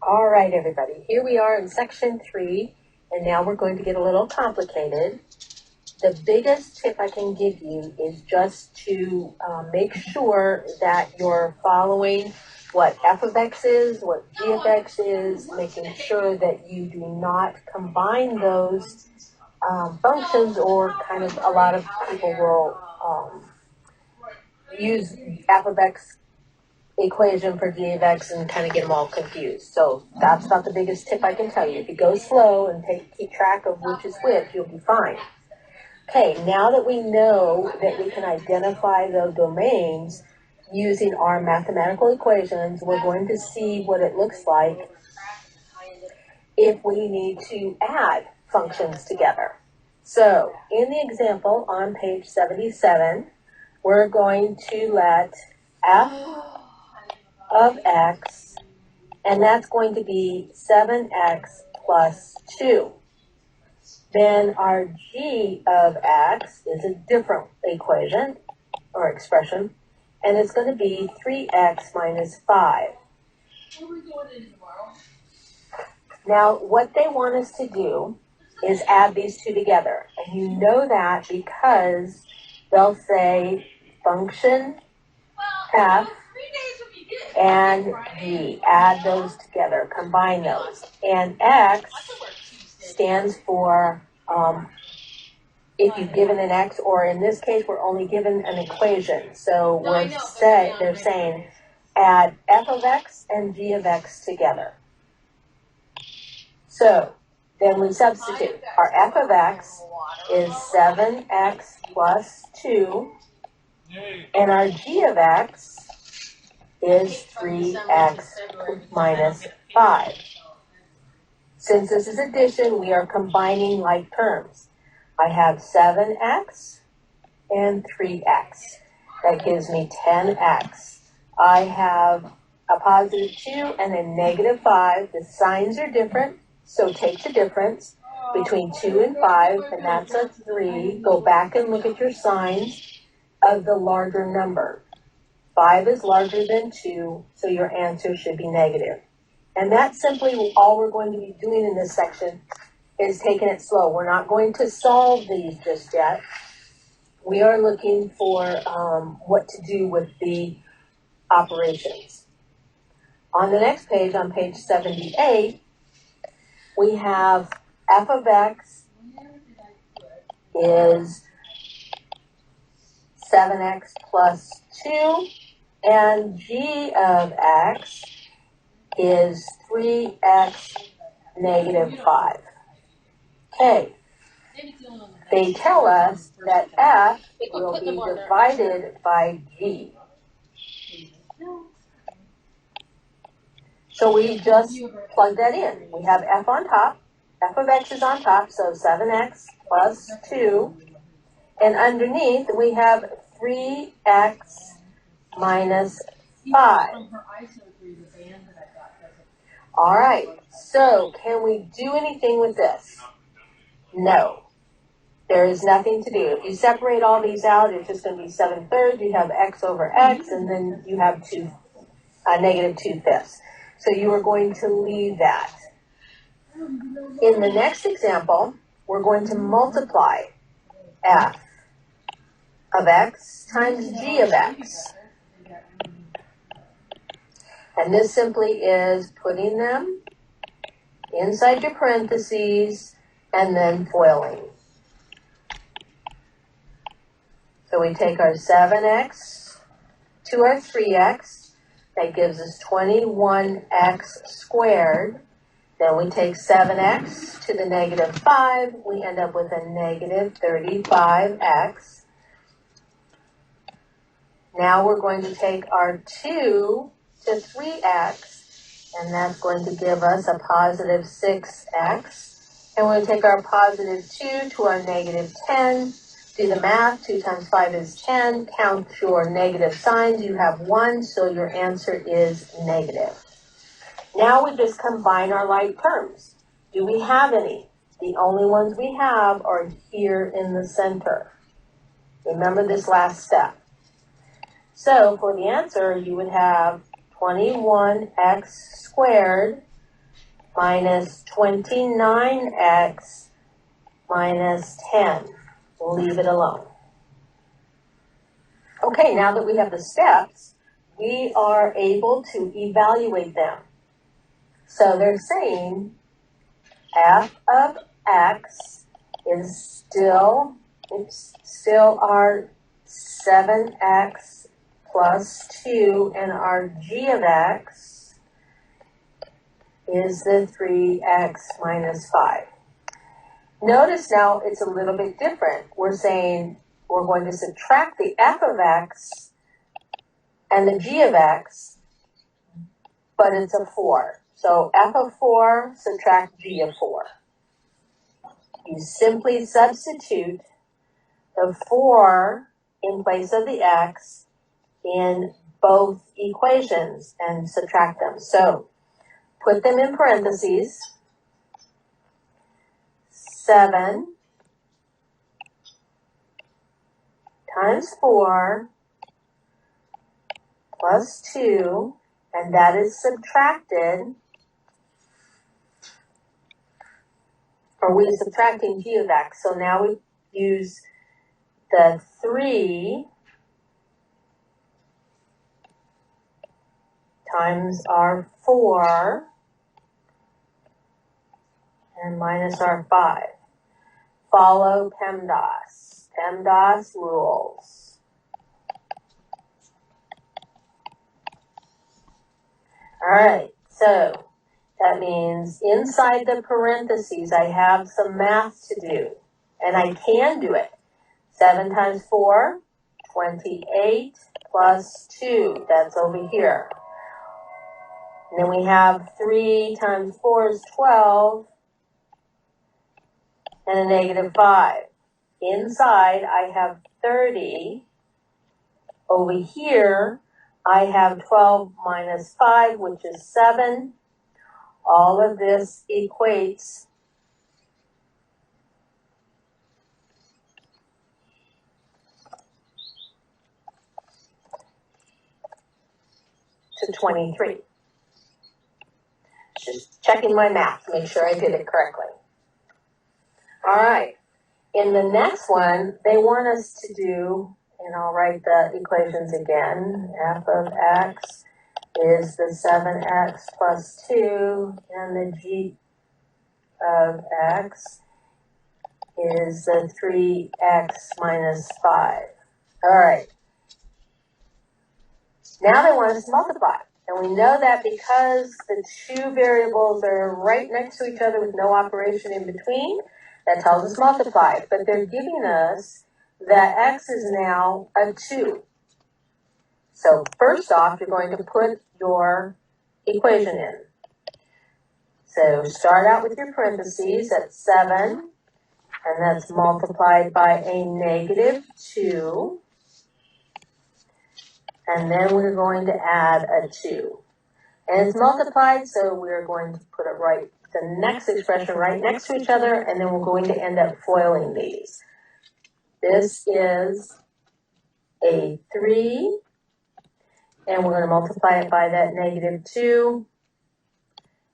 All right, everybody, here we are in section 3, and now we're going to get a little complicated. The biggest tip I can give you is just to make sure that you're following what f of x is, what g of x is, making sure that you do not combine those functions, or kind of a lot of people will use f of x equation for g of x and kind of get them all confused. So that's not the biggest tip I can tell you. If you go slow and keep track of which is which, you'll be fine. Okay, now that we know that we can identify those domains using our mathematical equations, we're going to see what it looks like if we need to add functions together. So in the example on page 77, we're going to let f of x, and that's going to be 7x plus 2. Then our g of x is a different equation or expression, and it's going to be 3x minus 5. Now, what they want us to do is add these two together, and you know that because they'll say function f and g, add those together, combine those. And x stands for if you've given an x, or in this case, we're only given an equation. So they're saying add f of x and g of x together. So then we substitute. Our f of x is 7x plus 2, and our g of x is 3x minus 5. Since this is addition, we are combining like terms. I have 7x and 3x. That gives me 10x. I have a positive 2 and a negative 5. The signs are different, so take the difference between 2 and 5, and that's a 3. Go back and look at your signs of the larger number. 5 is larger than 2, so your answer should be negative. And that's simply all we're going to be doing in this section, is taking it slow. We're not going to solve these just yet. We are looking for what to do with the operations. On the next page, on page 78, we have f of x is 7x plus 2, and g of x is 3x negative 5. Okay, they tell us that f will be divided by g. So we just plug that in. We have f on top. F of x is on top, so 7x plus 2. And underneath, we have 3x minus 5. All right, so can we do anything with this? No, there is nothing to do. If you separate all these out, it's just going to be 7/3. You have x over x, and then you have negative 2/5. So you are going to leave that. In the next example, we're going to multiply f of x times g of x. And this simply is putting them inside your parentheses and then FOILing. So we take our 7x to our 3x. That gives us 21x squared. Then we take 7x to the negative 5. We end up with a negative 35x. Now we're going to take our 2 to 3x, and that's going to give us a positive 6x. And we're going to take our positive 2 to our negative 10. Do the math. 2 times 5 is 10. Count your negative signs. You have 1, so your answer is negative. Now we just combine our like terms. Do we have any? The only ones we have are here in the center. Remember this last step. So for the answer, you would have 21x squared minus 29x minus 10. We'll leave it alone. Okay, now that we have the steps, we are able to evaluate them. So they're saying f of x is still our 7x plus 2, and our g of x is the 3x minus 5. Notice now it's a little bit different. We're saying we're going to subtract the f of x and the g of x, but it's a 4. So f of 4 subtract g of 4. You simply substitute the 4 in place of the x in both equations and subtract them. So put them in parentheses. 7 times 4 plus 2, and that is subtracted, or we're subtracting g of x. So now we use the 3 times our 4 and minus our 5. Follow PEMDAS. PEMDAS rules. All right, so that means inside the parentheses I have some math to do, and I can do it. 7 times 4, 28 plus 2, that's over here. And then we have 3 times 4 is 12, and a negative 5. Inside, I have 30. Over here, I have 12 minus 5, which is 7. All of this equates to 23. Just checking my math to make sure I did it correctly. All right. In the next one, they want us to do, and I'll write the equations again. F of x is the 7x plus 2, and the g of x is the 3x minus 5. All right. Now they want us to multiply. And we know that because the two variables are right next to each other with no operation in between, that tells us multiply. But they're giving us that x is now a 2. So first off, you're going to put your equation in. So start out with your parentheses at 7, and that's multiplied by a negative 2. And then we're going to add a 2. And it's multiplied, so we're going to put it right, the next expression right next to each other, and then we're going to end up foiling these. This is a 3, and we're going to multiply it by that negative 2,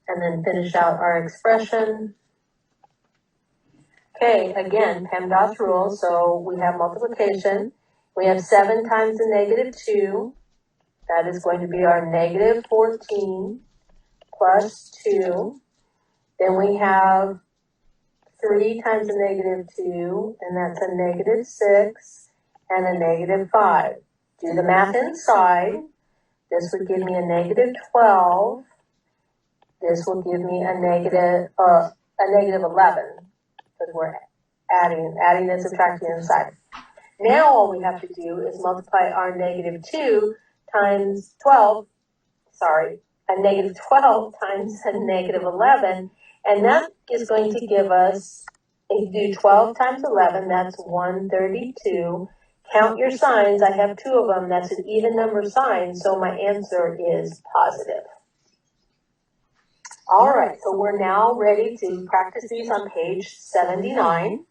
and then finish out our expression. Okay, again, PEMDAS rule, so we have multiplication. We have 7 times the negative 2. That is going to be our negative 14 plus 2. Then we have 3 times the negative 2, and that's a negative 6 and a negative 5. Do the math inside. This would give me a negative 12. This will give me a negative 11, because we're adding and subtracting inside. Now all we have to do is multiply our negative 2 times 12, a negative 12 times a negative 11, and that is going to give us, if you do 12 times 11, that's 132. Count your signs, I have 2 of them, that's an even number sign, so my answer is positive. All right, so we're now ready to practice these on page 79.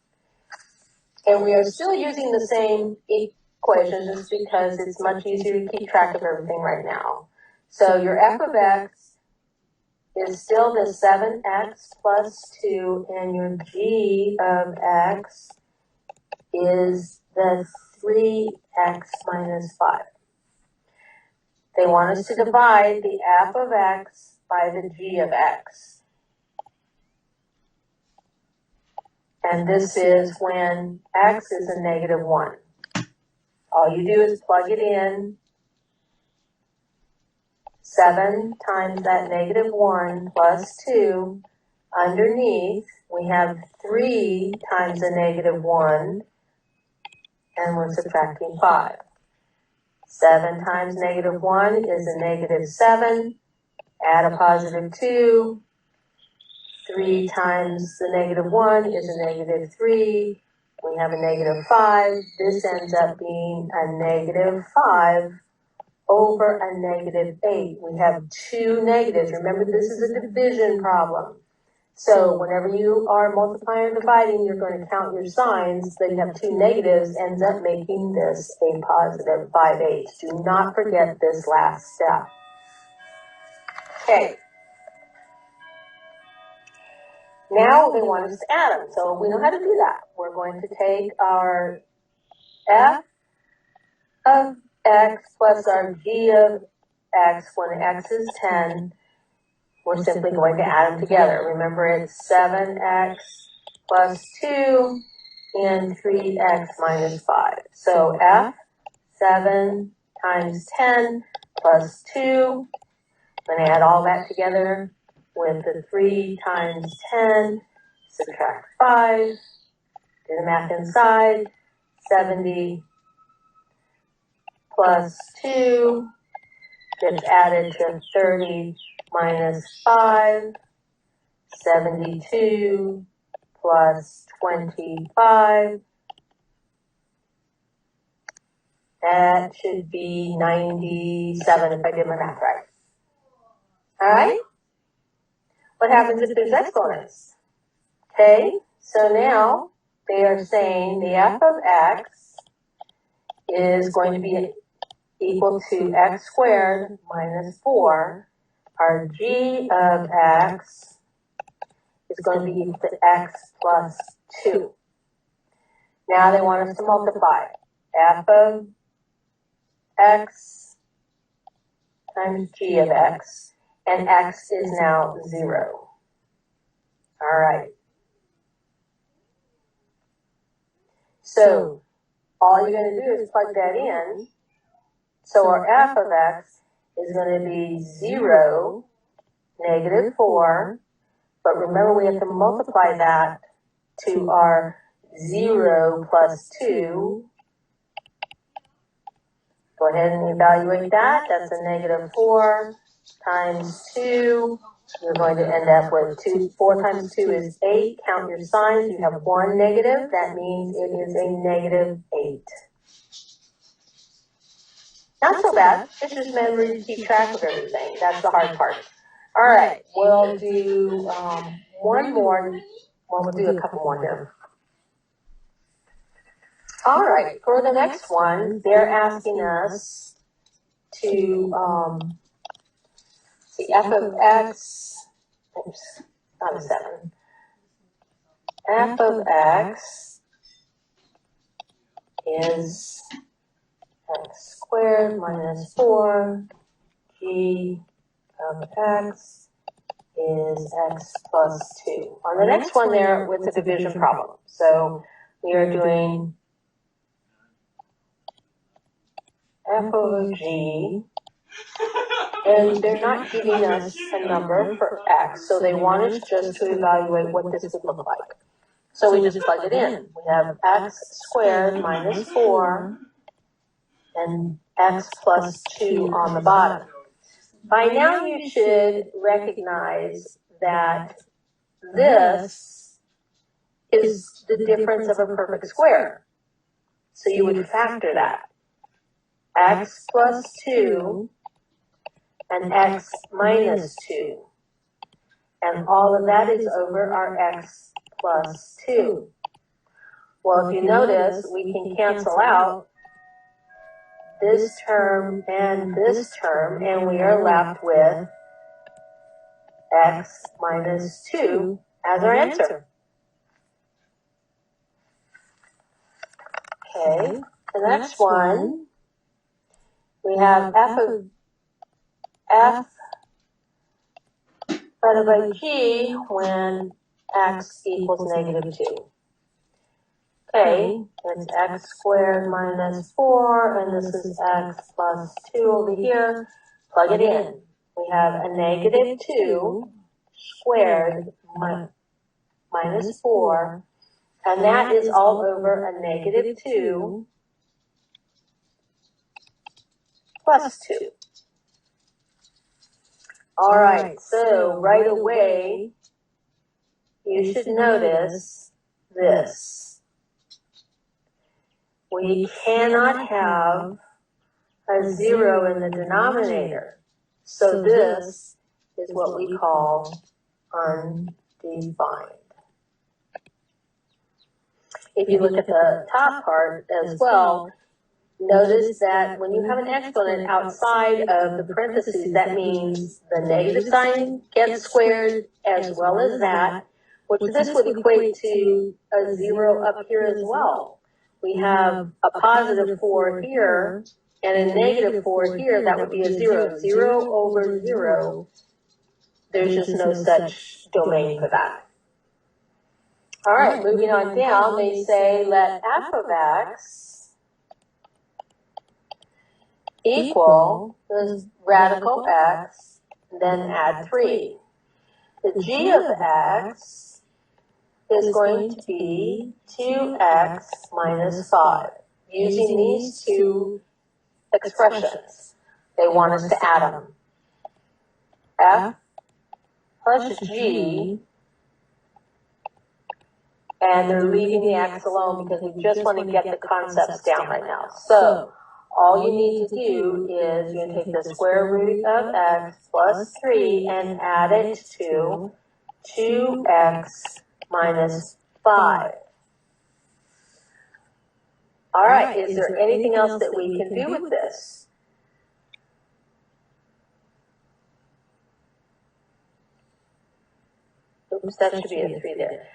And we are still using the same equation just because it's much easier to keep track of everything right now. So your f of x is still the 7x plus 2, and your g of x is the 3x minus 5. They want us to divide the f of x by the g of x. And this is when x is a negative 1. All you do is plug it in. 7 times that negative 1 plus 2. Underneath, we have 3 times a negative 1, and we're subtracting 5. 7 times negative 1 is a negative 7. Add a positive 2. 3 times the negative 1 is a negative 3. We have a negative 5. This ends up being a negative 5 over a negative 8. We have two negatives. Remember, this is a division problem. So whenever you are multiplying or dividing, you're going to count your signs. Then you have two negatives, ends up making this a positive 5/8. Do not forget this last step. Okay. Now they want us to add them. So we know how to do that. We're going to take our f of x plus our g of x when x is 10. We're simply going to add them together. Remember, it's 7x plus 2 and 3x minus 5. So f, 7 times 10 plus 2. I'm going to add all that together with the 3 times 10, subtract 5. Do the math inside. 70 plus 2 gets added to 30 minus 5, 72 plus 25. That should be 97 if I did my math right. All right? What happens if there's exponents? Okay, so now they are saying the f of x is going to be equal to x squared minus 4. Our g of x is going to be equal to x plus 2. Now they want us to multiply f of x times g of x, and x is now 0. All right. So all you're going to do is plug that in. So our f of x is going to be 0, negative 4. But remember, we have to multiply that to our 0 plus 2. Go ahead and evaluate that. That's a negative 4 times 2. You're going to end up with 2. 4 times 2 is 8. Count your signs. You have one negative. That means it is a negative 8. Not so bad. It's just memory to keep track of everything. That's the hard part. All right. We'll do one more. Well, we'll do a couple more here. All right. For the next one, they're asking us to see f of x. Oops, not a 7. F of x is x squared minus 4. G of x is x plus 2. On the next one there, it's a division problem. So we are doing f over g, and they're not giving us a number for x, so they want us just to evaluate what this would look like. So we just plug it in. We have x squared minus 4 and x plus 2 on the bottom. By now you should recognize that this is the difference of a perfect square. So you would factor that. X plus 2 and x minus 2. And all of that is over our x plus 2. Well, if you notice, we can cancel out this term, and we are left with x minus 2 as our answer. Okay, the next one, we have f divided by g when x equals negative 2. Okay, it's x squared minus 4, and this is x plus 2 over here. Plug it in. We have a negative 2 squared minus 4, and that is all over a negative 2 plus 2. All right, so right away, you should notice this. We cannot have a 0 in the denominator. So this is what we call undefined. If you look at the top part as well, notice that when you have an exponent outside of the parentheses, that means the negative sign gets squared as well as that, which this would equate to a 0 up here as well. We have a positive 4 here and a negative 4 here. That would be a 0. 0 over 0. There's just no such domain for that. All right, moving on down, they say let f of x equal the radical x, then add 3. The g of x is going to be 2x minus 5. Using these two expressions, they want us to add them. F plus g, and they're leaving the x alone because we just want to get the concepts down right now. So all you need to do is you're going to take the square root of x plus 3 and add it to 2x minus 5. All right, is there anything else that we can do with this? Oops, that should be a 3 there.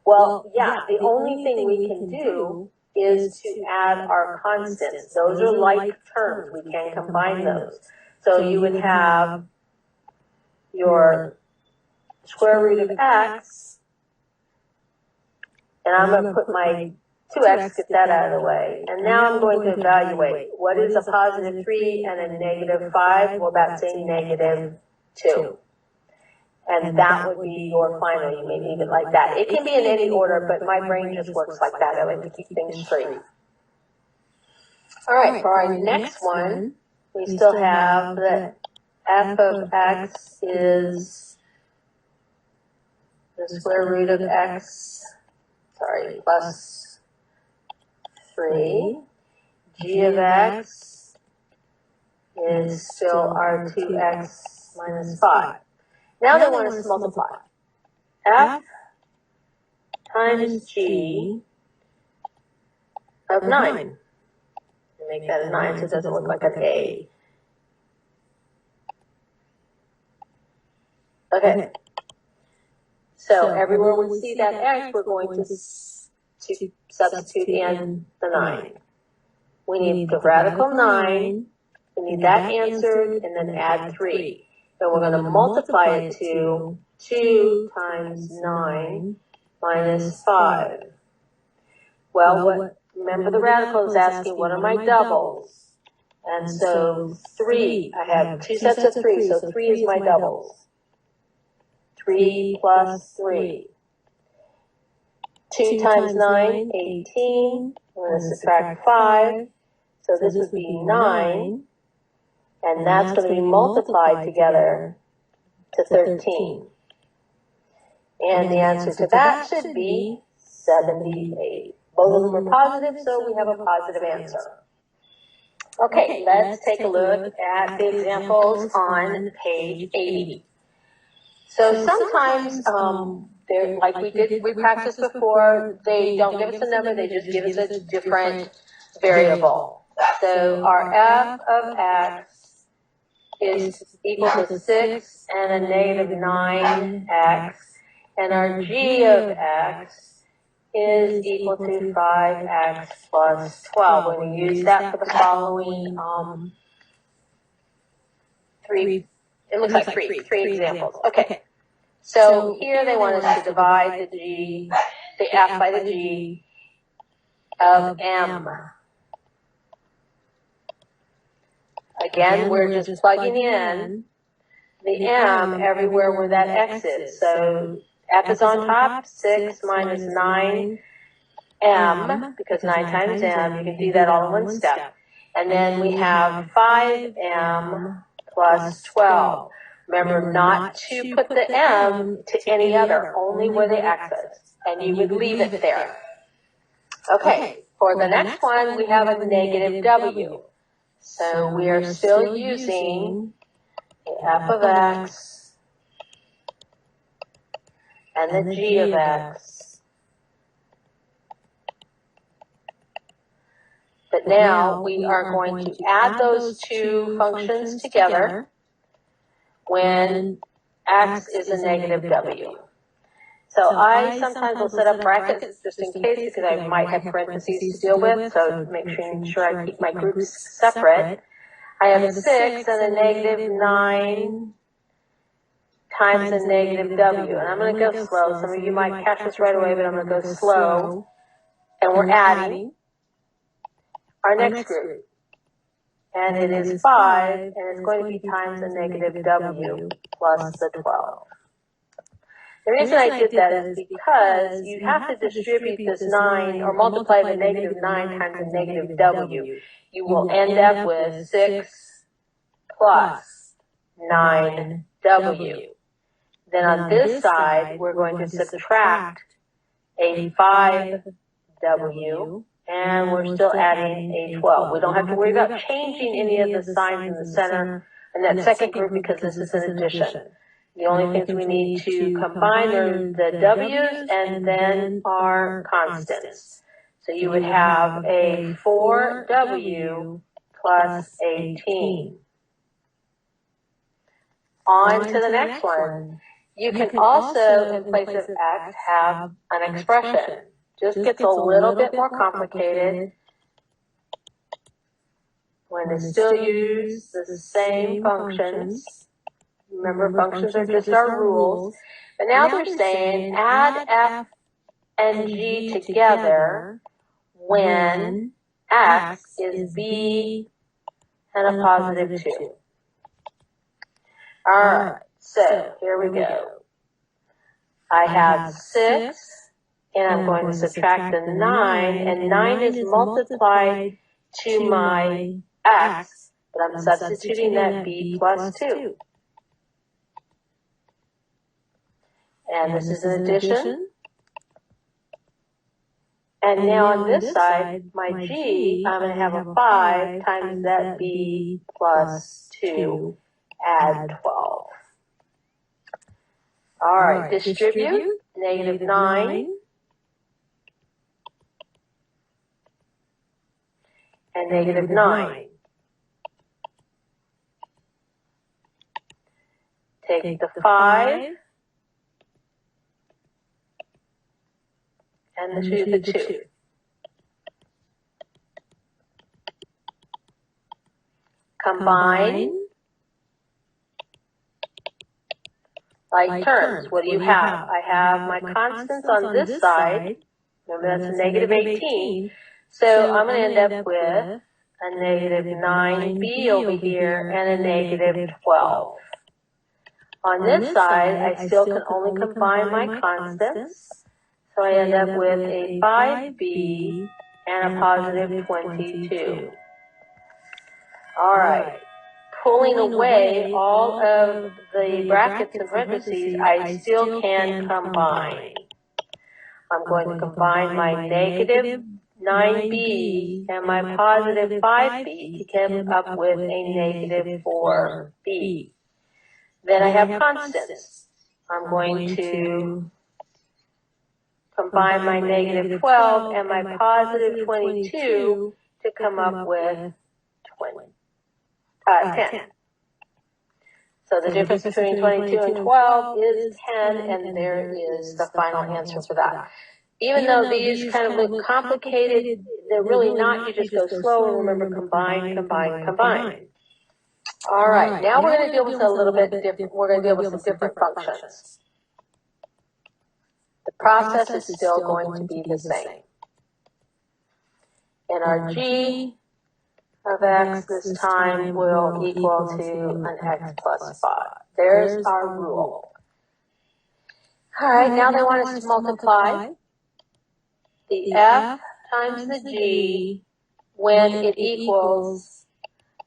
Well, yeah, the only thing we can do is to add our constants. Those are like terms. We can combine those. So you would have your square root of x, and I'm going to put my 2x, get that out of the way. And now I'm going to evaluate what is a positive 3 and a negative 5. Well, that's a negative 2. And that would be your final. You may leave it like that. It can be in any order, but my brain just works like that. I like to keep things straight. All right, for our next one, we still have that f of x is the square root of x, plus 3. G of x is still our 2x minus 5. Now they want us to multiply. F times g of 9. And make that a 9 so it doesn't look like an A. Okay. So everywhere we see that x, we're going to substitute in the 9. We need the radical 9. We need that answered, and then add 3. So we're going to multiply it to 2 times 9 minus 5. Well, remember the radical is asking, what are my doubles? And so 3, I have 2 sets of 3, so 3 is my doubles. 3 plus 3. 2 times 9, 18. We're going to subtract 5. So this would be 9. And that's going to be multiplied together to 13. And the answer to that should be 78. Both of them are positive, so we have a positive answer. Okay, let's take a look at the examples on page 80. So sometimes, like we practiced before, they don't give us a number, they just give us a different variable. So our f of x is equal to 6 and a negative 9x, and our g of x is equal to 5x plus 12. We're going to use that for the following three, it looks like three examples. Okay, so here they want us to divide the f by the g of m. Again, we're just plugging in the m everywhere where that x is. So f is on top, 6 minus 9m, because 9 times m, you can do that all in one step. And then we have 5m plus 12. Remember not to put the m to any other, only where the x is, and you would leave it there. Okay, for the next one, we have a negative w. So we are still using the f of x and the g of x. But now we are going to add those two functions together when x is a negative w. So I sometimes will set up brackets just in case, because I might have parentheses to deal with, so make sure I keep my groups separate. I have 6 and a negative 9 times a negative w, and I'm going to go slow. Some of you might catch this right away, but I'm going to go slow. And we're adding our next group. And it is 5, and it's going to be times a negative w plus the 12. The reason I did that is because you have to distribute this 9, or multiply the negative 9 times the negative w. You will end up with 6 plus 9w. Then on this side, we're going to subtract a 5w, and we're still adding a 12. We don't have to worry about changing any of the signs in the center in that second group, because this is an addition. The only things we need to combine are the w's and then our constants. So you would have a 4w plus 18. On to the next one. You can also, in place of x, have an expression. Just gets a little bit more complicated when they still use the same functions. Remember, functions are just our rules. But now they're saying add f and g together when x is b and a positive 2. All right, so here we go. I have 6, and I'm going to subtract the 9, and 9 is multiplied to my x, but I'm substituting that b plus 2. And this is an addition. And now on this side, my g, I'm going to have a 5 times that b plus 2, add 12. All right, distribute, negative 9. And negative 9. Take the 5 and the 2. Combine like terms. What do you have? I have my constants on this side. Remember, that's a negative 18. So I'm going to end up with a negative 9b over here and a negative 12. On this side, I still can only combine my constants. So I end up with a 5b and a positive 22. All right. Pulling away all of the brackets and parentheses, I still can combine. I'm going to combine my negative 9b and my positive 5b to come up with a negative 4b. Then I have constants. I'm going to combine my negative 12 and my positive 22 to come up with 10. So the difference between 22 and 12 is 10, and there is the final answer for that. Even though these kind of look complicated, they're really not. You just go slow and remember combine, combine, combine. All right, now we're going to deal with a little bit different. We're going to deal with some different functions. The process is still going to be the same. And our g of x this time will equal to an x plus 5. There's our rule. All right, now they want us to multiply the f times the g when it equals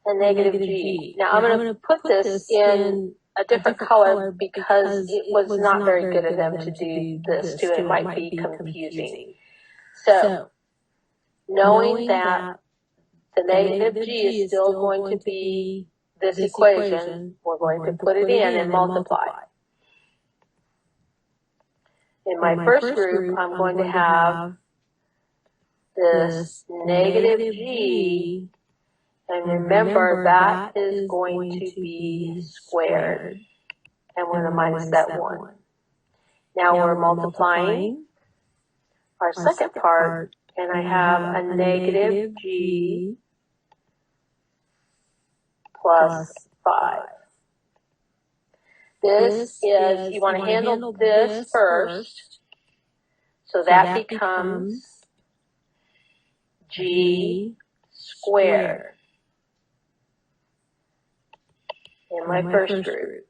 a negative g. Now I'm going to put this in a different color because it was not very good of them to do this too. It might be confusing. So knowing that the negative g is still going to be this equation, we're going to put it in and multiply. In my first group, I'm going to have this negative g, and remember that is going to be squared, and we're going to minus that 1. Now we're multiplying our second part, and I have a negative g plus 5. This is, you want to handle this first, so that becomes g squared in my first group.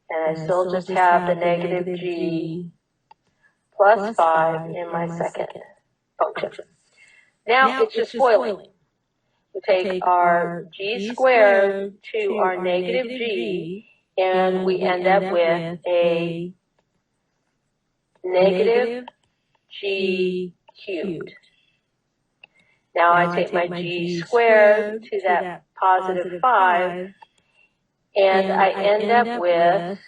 And I still just have the negative g plus 5 in my second function. Now it's just FOILing. We take our g squared to our negative g, and we end up with a negative g cubed. Now I take my g squared to that positive 5, and I end up with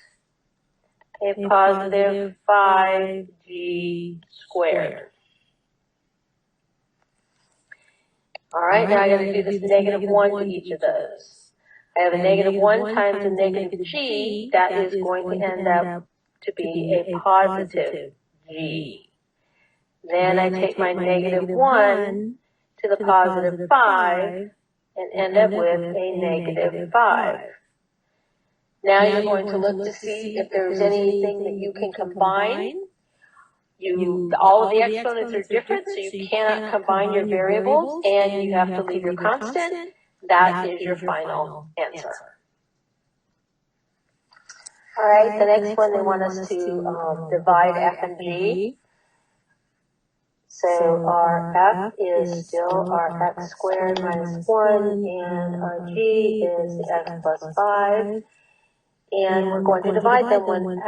a positive 5g squared. All right, now I got to do this negative 1 to each of those. I have a negative 1 times a negative g. That is going to end up to be a positive g. Then I take my negative 1 to the positive 5 and end up with a negative 5. Now you're going to look to see if there's anything that you can combine. All of the exponents are different, so you cannot combine your variables, and you have to leave your constant. That is your final answer. All right, the next one, they want us to divide f and g. So our f is still our x squared minus 1, and our g is the x plus 5. And we're going to divide them when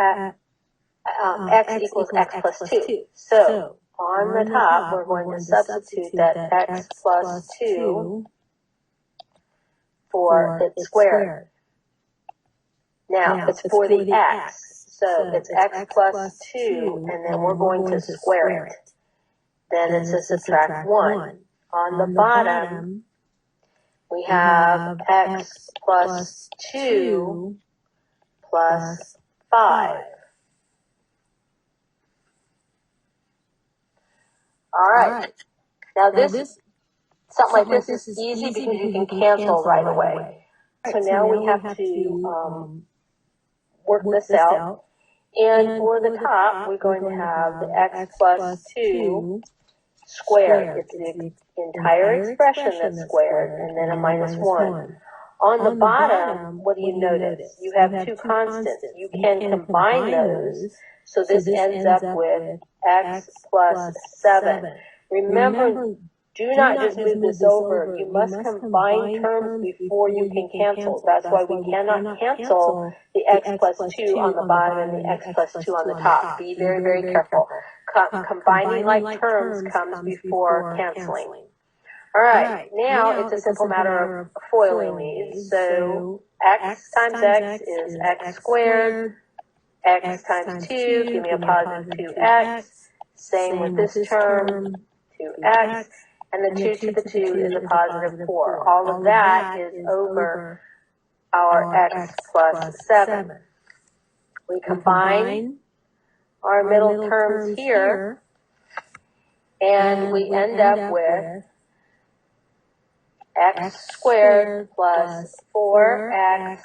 x equals x plus 2. So on the top, we're going to substitute that x plus 2 for its squared. Now, it's for the x. So it's x plus 2, and then we're going to square it. Then it's a subtract 1. On the bottom, we have x plus 2 plus 5. All right. Now something like this is easy because you can cancel right away. So now we have to work this out. And for the top, we're going to have the x plus 2 squared. It's the entire expression that's squared, and then a minus 1. On the bottom, what do you notice? You have two constants. You can combine those, so this ends up with x plus 7. Remember, do not just move this over. You must combine terms before you can cancel. That's why we cannot cancel the x plus 2 on the bottom and the x plus 2 on the top. Be very, very careful. Combining like terms comes before canceling. All right, now it's a simple matter of FOILing these. So x times x is x squared. X times 2, give me a positive 2x. Same with this term, 2x. And the 2 to the 2 is a positive 4. All of that is over our x plus 7. We combine our middle terms here, and we end up with x squared plus 4x.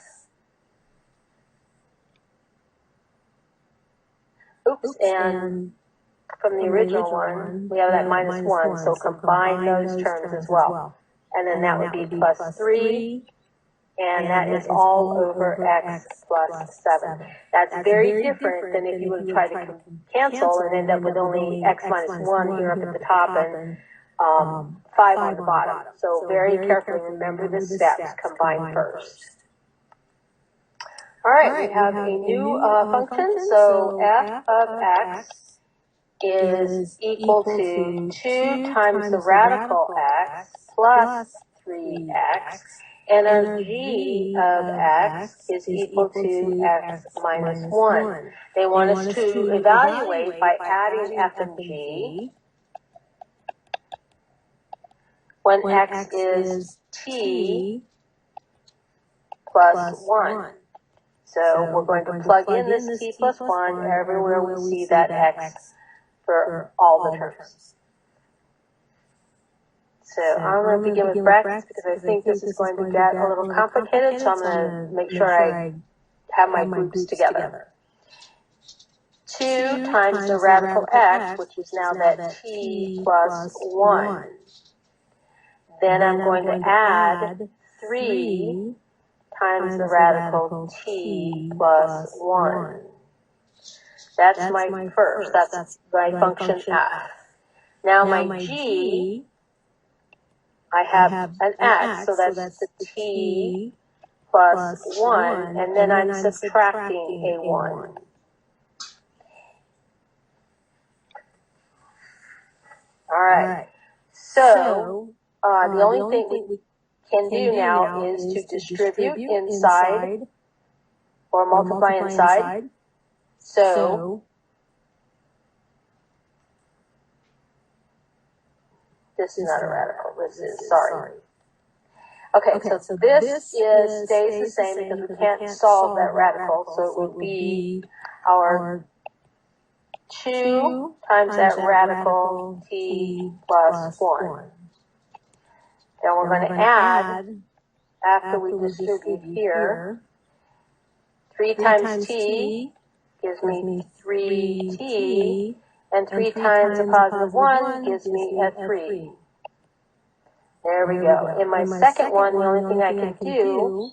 Oops, and from the original one, we have that minus 1, so combine those terms as well. And then that would be plus 3, and that is all over x plus 7. That's very different than if you would try to cancel and end up with only x minus 1 here up at the top and 5 on the bottom. So very carefully remember the steps, combine first. All right, we have a new function, so f of x is equal to 2 times the radical x plus 3x, and our g of x is equal to x minus 1. They want us to evaluate by adding f and g when x is t plus 1. So we're going to plug in this t plus 1 everywhere we see that x for all the terms. So I'm going to begin with brackets because I think this is going to get a little complicated, so I'm going to make sure I have my groups together. 2 times the radical x, which is now that t plus 1. Then I'm going to add 3 times the radical t plus 1. That's my first. That's my function f. Now my g, I have an x, so that's the t plus 1, and then I'm subtracting a 1. All right. So the only thing we can do now is to distribute inside or multiply inside. So this is not a radical. This is, sorry. Okay, so this stays the same because we can't solve that radical, so it would be our 2 times that radical t plus 1. Then we're going to add, after we distribute here, 3 times t gives me 3t, and 3 times a positive 1 gives me a 3. There we go. In my second one, the only thing I can do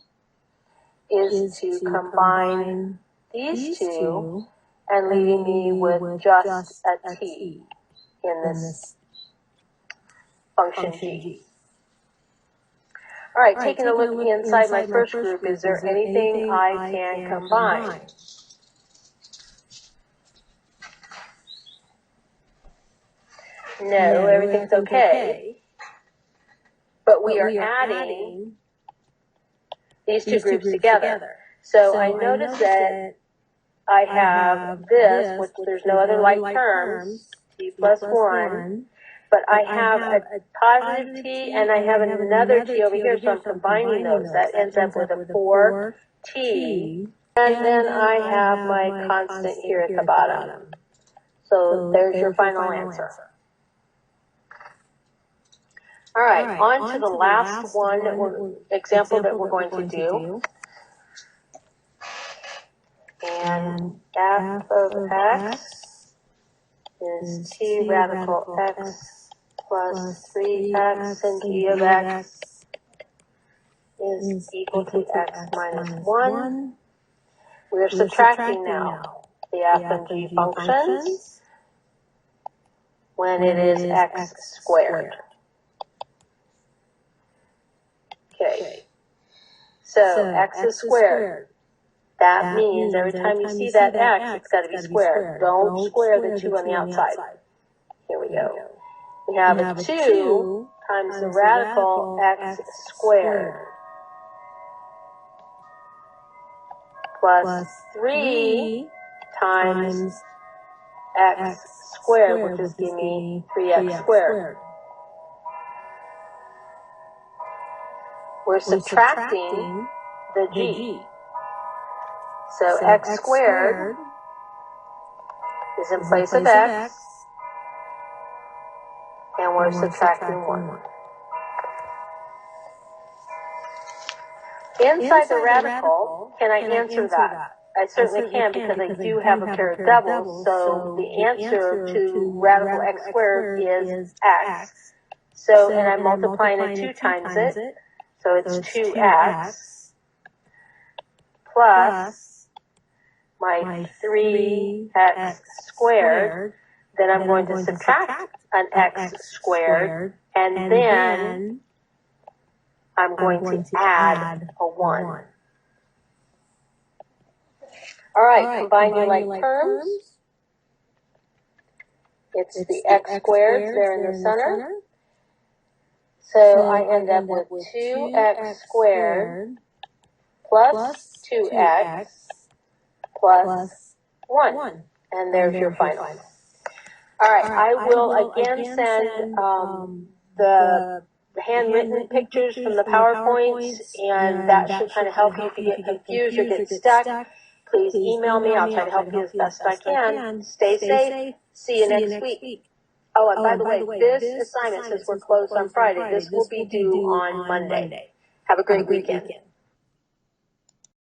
is to combine these two and leaving me with just a t in this function g. All right, taking a look inside my first group, is there anything I can combine? No, everything's okay. But we are adding these two groups together. So I notice that I have this, which there's no other like terms, t plus 1, but I have a positive t and I have another t over here, so I'm combining those. That ends up with a 4t, and then I have my constant here at the bottom. So there's your final answer. All right, on to the last example that we're going to do. And f of x is t radical x plus 3x, and g of x is equal to x minus 1. We're subtracting now the f and g functions when it is x squared. Okay, so x is squared. That means every time you see that x, it's got to be squared. Don't square the 2 on the outside. Here we go. We have a 2 times the radical x squared plus 3 times x squared, which is giving me 3x squared. We're subtracting the g. So x squared is in place of x, and we're subtracting 1. Inside the radical, can I answer that? I certainly can, because I do have a pair of doubles, so the answer to radical x squared is x. So, and I'm multiplying it 2 times it, so it's 2x plus my 3x squared. Then I'm going to subtract an x squared, and then I'm going to add a 1. All right, combine your like terms. It's the x squared there in the center. So I end up with 2x squared plus 2x plus 1. And there's your final. All right, I will again send the handwritten pictures from the PowerPoints, and that should kind of help you if you get confused or get stuck. Please email me. I'll try to help you as best I can. Stay safe. See you next week. Oh, and by the way, this assignment, since we're closed on Friday, this will be due on Monday. Have a great weekend.